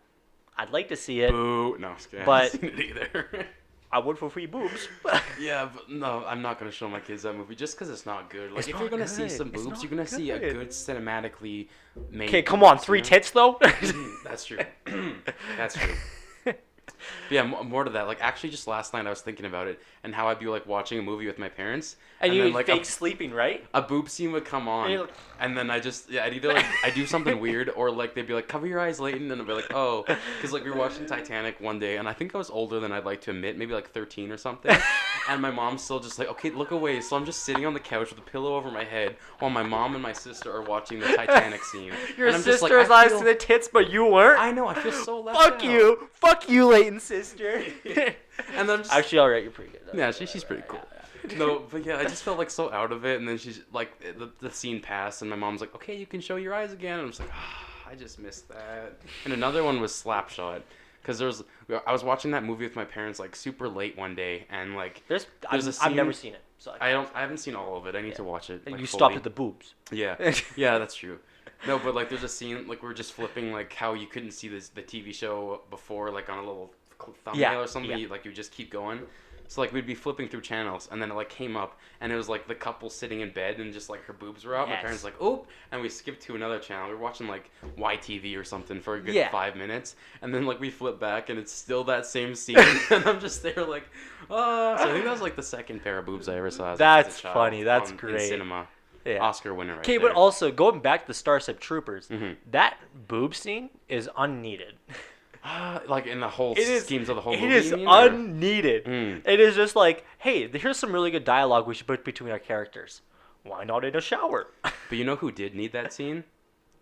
I'd like to see it. Boo! No, I but haven't seen it either. I would for free boobs. Yeah, but no, I'm not gonna show my kids that movie just because it's not good. Like, if you're gonna see some boobs, you're gonna see a good cinematically made. Okay, come on, three tits though. That's true. That's true. But yeah, more to that. Like, actually, just last night I was thinking about it and how I'd be like watching a movie with my parents, and you then, like, fake sleeping, right? a boob scene would come on, and then I'd either like I do something weird, or like they'd be like, cover your eyes, Leighton, and I'd be like, oh, because like we were watching Titanic one day, and I think I was older than I'd like to admit, maybe like 13 or something, and my mom's still just like, okay, look away. So I'm just sitting on the couch with a pillow over my head while my mom and my sister are watching the Titanic scene. Your sister's eyes to the tits, but you weren't. I know. I feel so left out. Fuck you, Leighton's sister. And then just, actually, alright, you're pretty good. Yeah, she's pretty cool. No, but yeah, I just felt like so out of it, and then she's like, the scene passed, and my mom's like, okay, you can show your eyes again, and I'm just like, I just missed that. And another one was Slapshot, because I was watching that movie with my parents like super late one day, and like there's a scene, I've never seen it, so I haven't seen all of it. I need to watch it. Like, you fully. stopped at the boobs. Yeah, that's true. No, but like there's a scene like we're just flipping like how you couldn't see the TV show before, like on a little thumbnail or something. You just keep going. So like we'd be flipping through channels, and then it like came up, and it was like the couple sitting in bed, and just like her boobs were out. Yes. My parents were like, oop, and we skipped to another channel. We were watching like YTV or something for a good 5 minutes, and then like we flip back, and it's still that same scene, and I'm just there like, So I think that was like the second pair of boobs I ever saw. That's funny. That's great. In cinema. Yeah. Oscar winner. Okay, but also going back to the Starship Troopers, that boob scene is unneeded. Like in the whole schemes of the whole movie? It is unneeded. It is just like, hey, here's some really good dialogue we should put between our characters. Why not in a shower? But you know who did need that scene?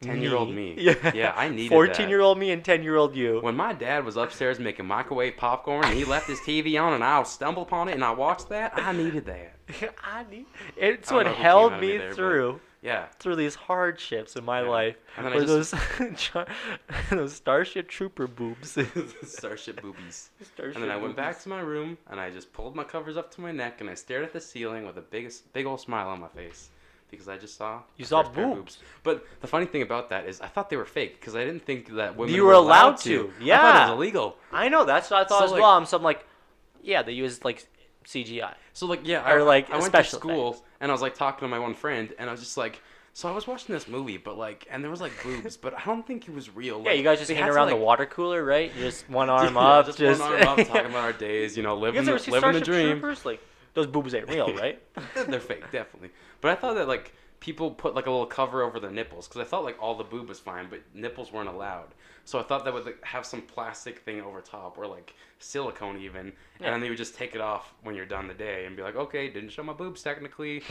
10-year-old me. Yeah, I needed 14-year-old me and 10-year-old you. When my dad was upstairs making microwave popcorn and he left his TV on and I stumbled upon it and I watched that, I needed that. It's what held me through. Yeah. Through these hardships in my life. And then those Starship Trooper boobs. Starship boobies. And then I went back to my room and I just pulled my covers up to my neck and I stared at the ceiling with a big old smile on my face. Because I just saw boobs. But the funny thing about that is I thought they were fake because I didn't think that women were allowed to. Yeah. I thought it was illegal. I know. That's what I thought as well. So I'm like, yeah, they use like CGI. So like, yeah, or like I went to school and I was like talking to my one friend and I was just like, so I was watching this movie, but like, and there was like boobs, but I don't think it was real. Like, yeah, you guys just hang around the water cooler, right? Just one arm up, just one arm up, talking about our days, living the dream. Troopers? Like, those boobs ain't real, right? They're fake, definitely. But I thought that like people put like a little cover over their nipples because I thought like all the boob was fine, but nipples weren't allowed. So I thought that would like, have some plastic thing over top or like silicone even, and then they would just take it off when you're done the day and be like, okay, didn't show my boobs technically.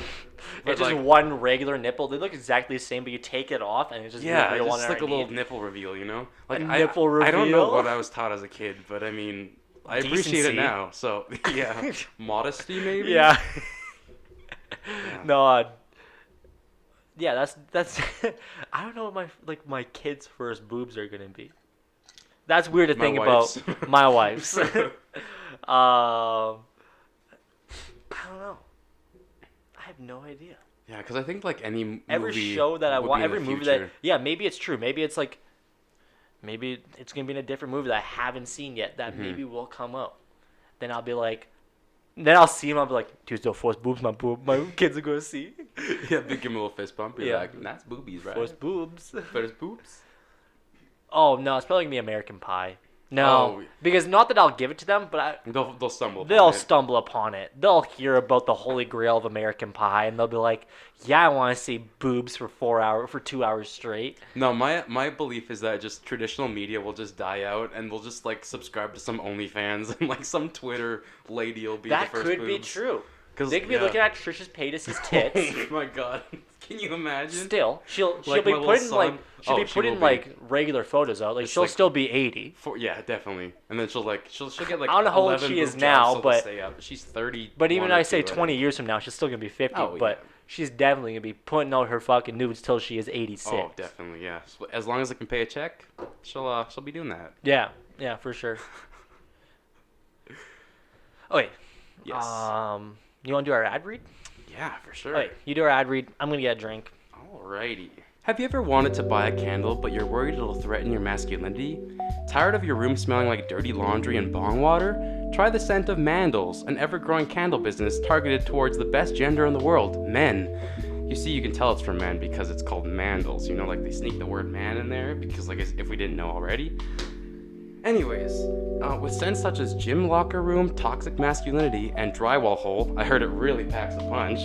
But it's just like, one regular nipple. They look exactly the same, but you take it off and it's just it's just like a little nipple reveal, Like nipple reveal. I don't know what I was taught as a kid, but I mean, I appreciate it now. So yeah, modesty maybe. Yeah. No. Yeah, that's. I don't know what my kids' first boobs are gonna be. That's weird to think about. My wife's. I don't know. I have no idea. Yeah, because I think like any movie. Every show that I watch, every movie that maybe it's true. Maybe it's like, maybe it's gonna be in a different movie that I haven't seen yet. That maybe will come out. Then I'll be like. Then I'll see him. I'll be like, dude, those forced boobs. My kids are gonna see. Yeah, give him a little fist bump. You're like, that's boobies, right? Forced boobs. Forced boobs. Oh no, it's probably gonna be American Pie. No, because not that I'll give it to them, but they'll stumble. They'll stumble upon it. They'll hear about the Holy Grail of American Pie, and they'll be like, "Yeah, I want to see boobs for 2 hours straight." No, my belief is that just traditional media will just die out, and we'll just like subscribe to some OnlyFans, and like some Twitter lady will be the first boobs. That could be true. They could be looking at Trisha Paytas' tits. Oh my god. Can you imagine? Still, she'll be putting like regular photos out. Like she'll still be 80. Yeah, definitely. And then she'll get like. I don't know how old she is now, but she's 30. But even I say 20 years from now, she's still gonna be 50. But she's definitely gonna be putting out her fucking nudes till she is 86. Oh, definitely, yeah. As long as I can pay a check, she'll be doing that. Yeah, for sure. Okay. Yes. You want to do our ad read? Yeah, for sure. Okay, you do our ad read. I'm gonna get a drink. Alrighty. Have you ever wanted to buy a candle, but you're worried it'll threaten your masculinity? Tired of your room smelling like dirty laundry and bong water? Try the scent of Mandals, an ever-growing candle business targeted towards the best gender in the world, men. You see, you can tell it's for men because it's called Mandals. Like they sneak the word man in there because, like, if we didn't know already. Anyways, with scents such as gym locker room, toxic masculinity, and drywall hole, I heard it really packs a punch.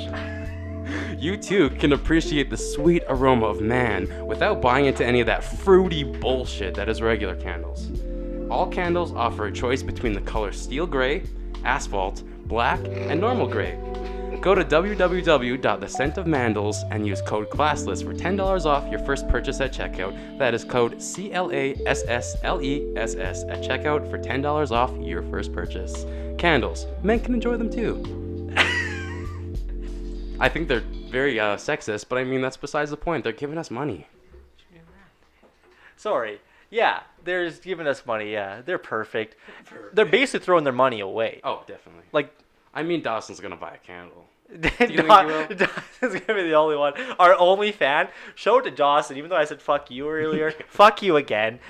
You too can appreciate the sweet aroma of man without buying into any of that fruity bullshit that is regular candles. All candles offer a choice between the color steel gray, asphalt, black, and normal gray. Go to www.thescentofmandals and use code CLASSLESS for $10 off your first purchase at checkout. That is code CLASSLESS at checkout for $10 off your first purchase. Candles. Men can enjoy them too. I think they're very sexist, but I mean, that's besides the point. They're giving us money. Sorry. Yeah, they're just giving us money. Yeah, they're perfect. They're basically throwing their money away. Oh, definitely. Like, I mean, Dawson's going to buy a candle. Dawson's going to be the only one. Our only fan. Show it to Dawson, even though I said fuck you earlier. Fuck you again.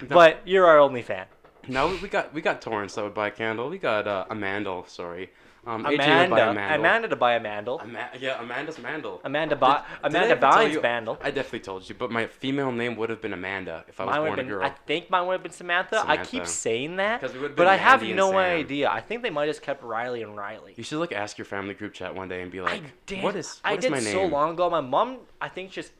But you're our only fan. No, we got Torrance that would buy a candle. We got Amanda, sorry. Amanda to buy a mandel. Amanda's mandel. Amanda Vines mandel. I definitely told you, but my female name would have been Amanda if I was born a girl. I think mine would have been Samantha. I keep saying that, but I Mandy have and no Sam. idea. I think they might have just kept Riley and Riley. You should like ask your family group chat one day and be like, what is my name? I did so long ago. My mom, I think, just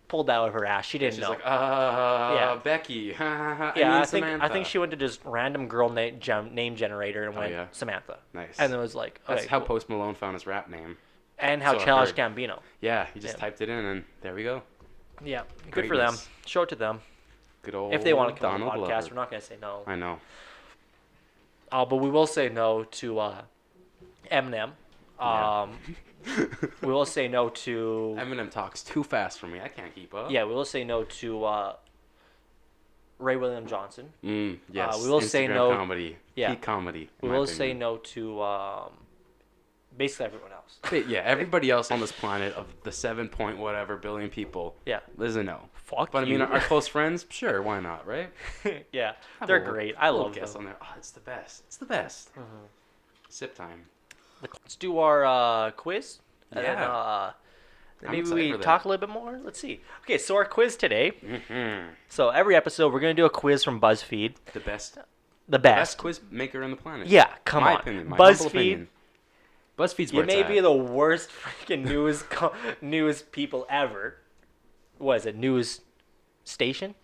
pulled that out of her ass. She didn't know. She's like, Becky. I think she went to just random girl name generator and went Samantha. Nice. And it was like, okay, that's how Post Malone found his rap name. And how Childish Gambino. Yeah, he just typed it in and there we go. Yeah, good for them. Show it to them. Good old if they want to come Donald on the podcast, Glover. we're not going to say no. I know. But we will say no to Eminem. We will say no to... Eminem talks too fast for me. I can't keep up. Yeah, we will say no to Ray William Johnson. Yes. We will Instagram say no... comedy. Yeah. Peak comedy. We will say no to basically everyone else. Yeah, everybody else on this planet of the 7 point whatever billion people. Yeah. Is a no. Fuck But you. I mean, our close friends, sure, why not, right? Yeah, they're great. I love them. On there. Oh, it's the best. It's the best. Sip time. Let's do our quiz. Yeah. And maybe we talk a little bit more. Let's see. Okay, so our quiz today. Mm-hmm. So every episode, we're going to do a quiz from BuzzFeed. The best. The best quiz maker on the planet. Yeah, come on. Opinion, my BuzzFeed. opinion. BuzzFeed's where you may be the worst freaking news people ever. What is it? News station?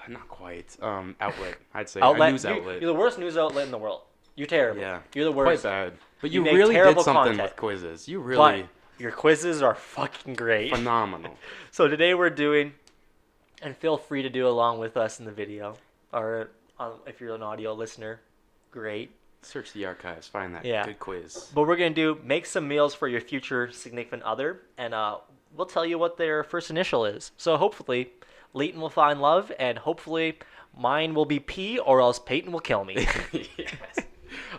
Not quite. Outlet, I'd say. Outlet? A news outlet. You're the worst news outlet in the world. You're terrible. Yeah. You're the worst. Quite bad. But you make really did terrible something content. with quizzes. You really... But your quizzes are fucking great. Phenomenal. So today we're doing, and feel free to do along with us in the video, or if you're an audio listener, great. Search the archives, find that good quiz. But we're going to do, make some meals for your future significant other, and we'll tell you what their first initial is. So hopefully, Leighton will find love, and hopefully mine will be P, or else Peyton will kill me. Yes.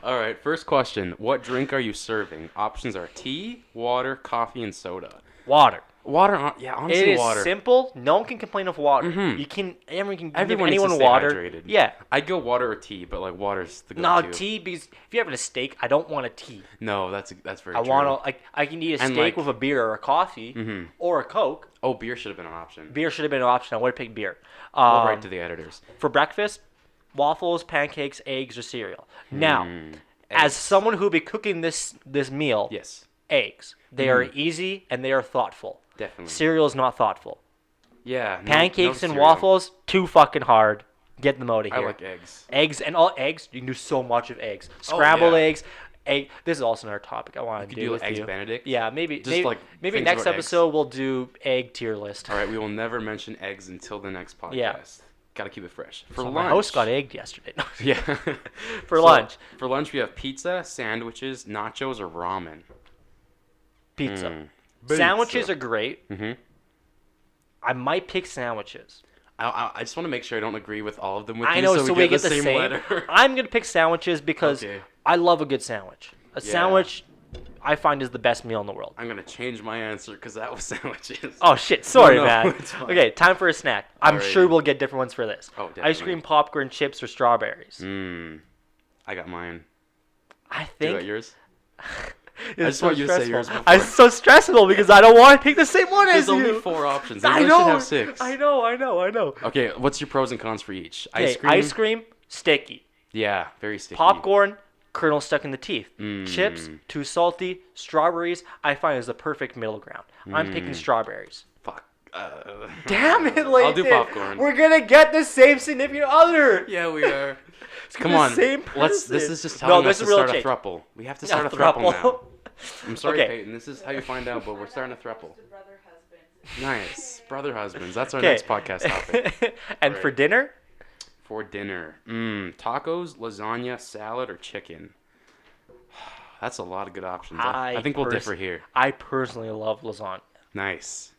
All right, first question. What drink are you serving? Options are tea, water, coffee, and soda. Water. Water, yeah, honestly, water. It is simple. No one can complain of water. Mm-hmm. Everyone can give anyone water. Hydrated. Yeah. I'd go water or tea, but like water's the go-to. No, tea, because if you're having a steak, I don't want a tea. No, that's very true. I can eat a steak with a beer or a coffee or a Coke. Oh, beer should have been an option. Beer should have been an option. I would have picked beer. We'll write to the editors. For breakfast, waffles, pancakes, eggs, or cereal. Now, as someone who will be cooking this meal, yes, eggs. They are easy and they are thoughtful. Definitely. Cereal is not thoughtful. Yeah. Pancakes and waffles, too fucking hard. Get them out of here. I like eggs. Eggs and all eggs. You can do so much of eggs. Scrambled eggs. Egg. This is also another topic I want to do with eggs you. Benedict. Yeah, maybe next episode we'll do egg tier list. All right, we will never mention eggs until the next podcast. Yeah. Gotta keep it fresh. For lunch, my host got egged yesterday. Yeah. For lunch. For lunch, we have pizza, sandwiches, nachos, or ramen. Pizza. Sandwiches are great. I might pick sandwiches. I just want to make sure I don't agree with all of them with you. I know, so we get the same letter. I'm gonna pick sandwiches because I love a good sandwich. A sandwich, I find, is the best meal in the world. I'm gonna change my answer because that was sandwiches. Oh shit! Sorry, man. Okay, time for a snack. I'm sure we'll get different ones for this. Oh, definitely. Ice cream, popcorn, chips, or strawberries. I got mine. I think. You got yours? just want you to say yours before. It's so stressful because I don't want to pick the same one as you. There's only 4 options. I Should know. have 6. I know. Okay, what's your pros and cons for each? Ice cream, sticky. Yeah, very sticky. Popcorn, kernel stuck in the teeth. Mm. Chips, too salty. Strawberries, I find is the perfect middle ground. I'm picking strawberries. Fuck. Damn it, Layton. I'll do popcorn. We're gonna get the same significant other. Yeah, we are. Come The on. same This person. is just telling us this to is a real start a change. throuple. We have to start a throuple now. I'm sorry, Okay. Peyton. This is how you find out, but we're starting a throuple. Brother husbands. Nice. Brother husbands. That's our next podcast topic. And Right. for dinner, For dinner. Tacos, lasagna, salad, or chicken. That's a lot of good options. I think we'll differ here. I personally love lasagna. Nice.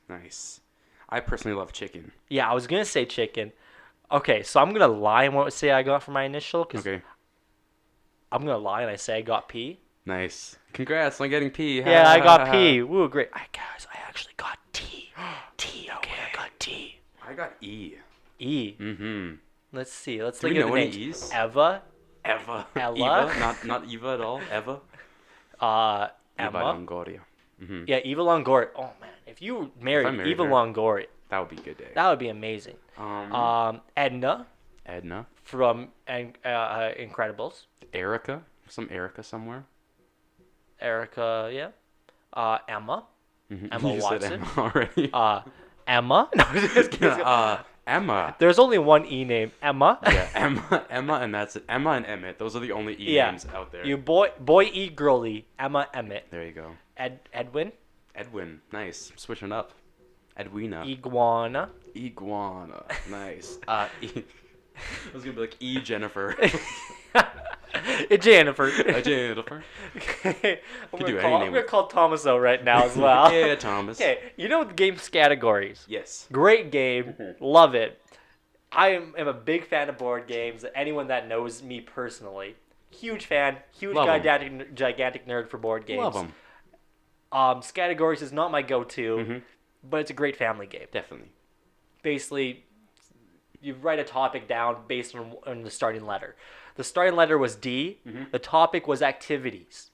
I personally love chicken. Yeah, I was gonna say chicken. Okay, so I'm gonna lie and what say I got for my initial because Okay. I'm gonna lie and I say I got P. Nice. Congrats on getting P. Yeah, I got P. Woo, great. Guys, I actually got T. T. Okay, I got T. I got E. E. Mm-hmm. Let's see. Let's Do think we of know the any names. E's? Eva. Eva. Ella. Eva. Not Eva at all. Eva. Emma. Eva Longoria. Mm-hmm. Yeah, Eva Longoria. Oh man, if you married married Eva her. Longoria, That would be a good day. that would be amazing. Edna Edna. from Incredibles. Erica. Some Erica somewhere. Erica, yeah. Emma. Mm-hmm. Emma You Watson. said Emma already. Emma. No, just kidding. Emma. There's only one E name, Emma. Yeah, Emma, and that's it. Emma and Emmett. Those are the only E Yeah. names out there. You boy E girly, Emma Emmett. There you go. Edwin. Edwin. Nice. Switching up. Edwina. Iguana. Iguana. Nice. I was gonna be like E Jennifer. Jennifer. Jennifer. I'm do any I'm name. gonna call Thomaso right now as well. Yeah, Thomas. Okay, you know the game's categories. Yes. Great game, love it. I am a big fan of board games. Anyone that knows me personally, huge fan, huge Love 'em. gigantic nerd for board games. Love them. Categories is not my go-to, Mhm. but it's a great family game. Definitely. Basically, you write a topic down based on the starting letter. The starting letter was D. Mhm. The topic was activities.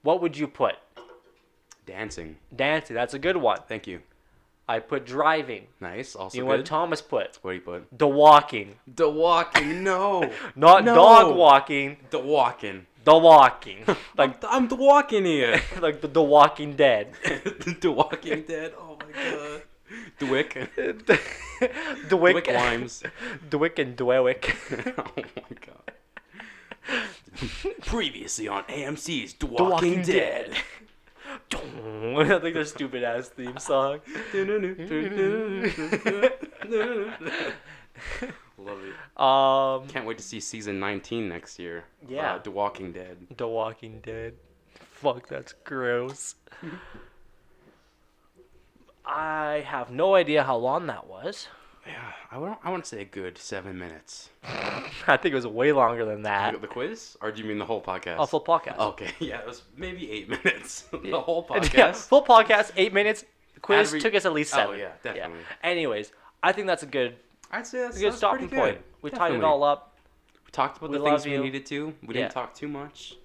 What would you put? Dancing. Dancing. That's a good one. Thank you. I put driving. Nice. Also You know what good. Thomas put? What do you put? The walking. The walking. No. Not No. dog walking. The walking. The walking. Like I'm the walking here. like the Walking Dead. The Walking Dead. Oh my god. Dwick. Dwick. Dwick Limes. Dwick and Dwewick. Oh my god. Previously on AMC's The The Walking Dead. I think their stupid ass theme song. Love it. Um, Can't wait to see season 19 next year. Yeah. The Walking Dead. The Walking Dead. Fuck, that's gross. I have no idea how long that was. Yeah, I want to say a good 7 minutes. I think it was way longer than that. The quiz? Or do you mean the whole podcast? A full podcast. Okay, yeah, it was maybe 8 minutes. The whole Yeah, podcast. full podcast, 8 minutes. The quiz Had we- took us at least 7. Oh, yeah, definitely. Anyways, I think that's a good I'd say that's a good pretty stopping good. point. We tied it Definitely. all up. We talked about We the things love we you. needed to. We Yeah. didn't talk too much.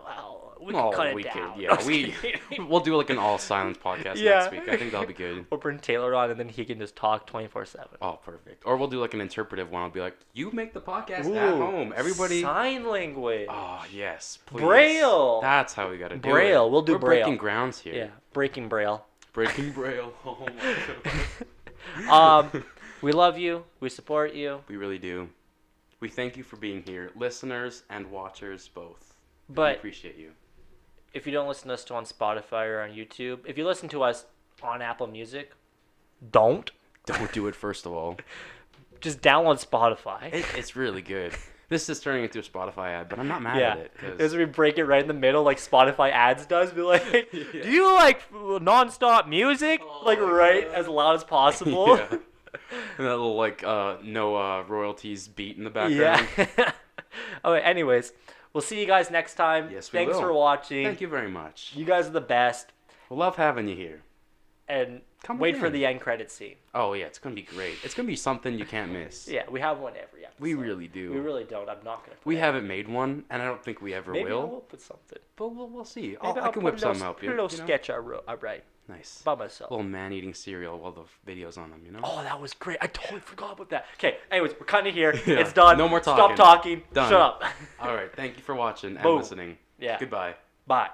Well, we can cut it down. Yeah, No, we just kidding. we'll do like an all silence podcast Yeah. next week. I think that'll be good. We'll bring Taylor on and then he can just talk 24/7. Oh, perfect. Or we'll do like an interpretive one. I'll be like, you make the podcast at home. Everybody. Sign language. Oh yes, please. Braille. That's how we gotta do it. Braille. We'll do We're Braille. breaking grounds here. Yeah, breaking Braille. Breaking Braille. Oh my god. We love you. We support you. We really do. We thank you for being here, listeners and watchers both. We But appreciate you. if you don't listen to us on Spotify or on YouTube, if you listen to us on Apple Music, don't. Don't do it first of all. Just download Spotify. It's really good. This is turning into a Spotify ad, but I'm not mad Yeah, at it. 'Cause- as we break it right in the middle, like Spotify ads does. Be like, do you like nonstop music, like my right God. as loud as possible? Yeah. And that little like no royalties beat in the background. Yeah. Okay. Anyways, we'll see you guys next time. Yes, we Thanks will. for watching. Thank you very much. You guys are the best. We love having you here. and wait for the end credits scene. Oh yeah, it's gonna be great. It's gonna be something you can't miss. Yeah, we have one every episode. We really do. We really don't. I'm not gonna. We haven't made one, and I don't think we ever Maybe will. I will put something. But we'll see. Maybe I can whip something up. Put a little sketch I write. Nice. By myself. A little man eating cereal while the video's on them, you know? Oh, that was great. I totally forgot about that. Okay, anyways, we're cutting it here. Yeah. It's done. No more talking. Stop talking. Done. Shut up. All right. Thank you for watching and Boom. listening. Yeah. Goodbye. Bye.